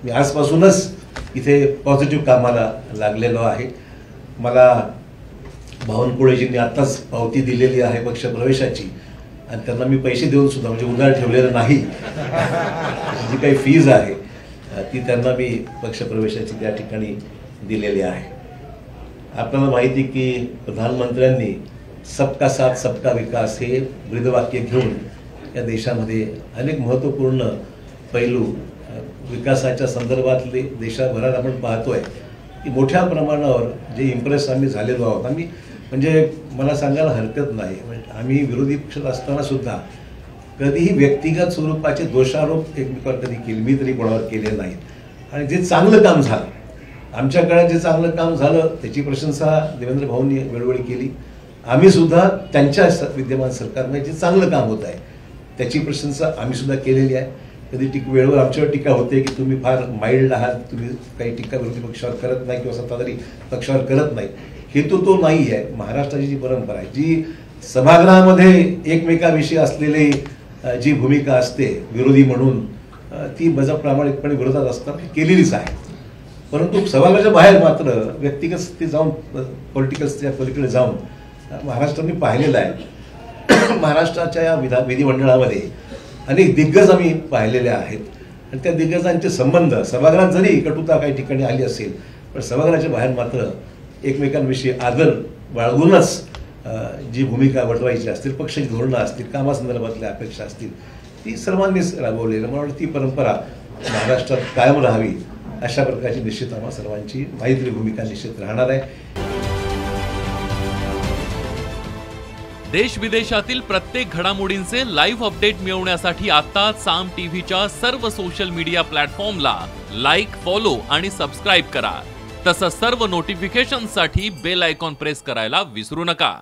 मी आजपासूनच इथे पॉझिटिव्ह कामाला लागलेलो आहे. मला बावनकुळेजींनी आत्ताच पावती दिलेली आहे पक्षप्रवेशाची आणि त्यांना मी पैसे देऊन सुद्धा म्हणजे उधार ठेवलेलं नाही. जी काही फीज आहे ती त्यांना मी पक्षप्रवेशाची त्या ठिकाणी दिलेली आहे. आपल्याला माहिती की प्रधानमंत्र्यांनी सबका साथ सबका विकास हे ब्रीदवाक्य घेऊन या देशामध्ये अनेक महत्त्वपूर्ण पैलू विकासाच्या संदर्भातले देशभरात आपण पाहतोय की मोठ्या प्रमाणावर जे इम्प्रेस आम्ही झालेलो आहोत. आम्ही म्हणजे मला सांगायला हरकत नाही, आम्ही विरोधी पक्षात असताना सुद्धा कधीही व्यक्तिगत स्वरूपाचे दोषारोप एकमेकावर कधी केले, मी तरी कोणावर केले नाहीत. आणि जे चांगलं काम झालं, आमच्या काळात जे चांगलं काम झालं त्याची प्रशंसा देवेंद्र भाऊंनी वेळोवेळी केली. आम्ही सुद्धा त्यांच्या विद्यमान सरकारमध्ये जे चांगलं काम होत आहे त्याची प्रशंसा आम्ही सुद्धा केलेली आहे. कधी वेळेवर आमच्यावर टीका होते की तुम्ही फार माइल्ड आहात, तुम्ही काही टीका विरोधी पक्षावर करत नाही किंवा सत्ताधारी पक्षावर करत नाही. हेतू तो नाही आहे. महाराष्ट्राची जी परंपरा आहे, जी सभागृहामध्ये एकमेकाविषयी असलेली जी भूमिका असते विरोधी म्हणून, ती बजा प्रामाणिकपणे विरोधात असताना केलेलीच आहे. परंतु सभागृहाच्या बाहेर मात्र व्यक्तिगत स्थिती जाऊन पॉलिटिकल पलीकडे जाऊन महाराष्ट्राने पाहिलेलं आहे. महाराष्ट्राच्या या विधिमंडळामध्ये अनेक दिग्गज आम्ही पाहिलेले आहेत आणि त्या दिग्गजांचे संबंध सभागृहात जरी कटुता काही ठिकाणी आली असेल पण सभागृहाच्या बाहेर मात्र एकमेकांविषयी आदर बाळगूनच जी भूमिका वटवायची असतील, पक्षाची धोरणं असतील, कामासंदर्भातल्या अपेक्षा असतील, ती सर्वांनीच राबवलेली. मला वाटतं ती परंपरा महाराष्ट्रात कायम राहावी अशा प्रकारची निश्चित आम्हा सर्वांची मैत्री भूमिका निश्चित राहणार आहे. देश विदेशातील प्रत्येक घडामोडींचे लाईव्ह अपडेट मिळवण्यासाठी आता साम टीव्हीच्या सर्व सोशल मीडिया प्लॅटफॉर्मला लाईक, फॉलो आणि सबस्क्राईब करा. तसंच सर्व नोटिफिकेशनसाठी बेल आयकॉन प्रेस करायला विसरू नका.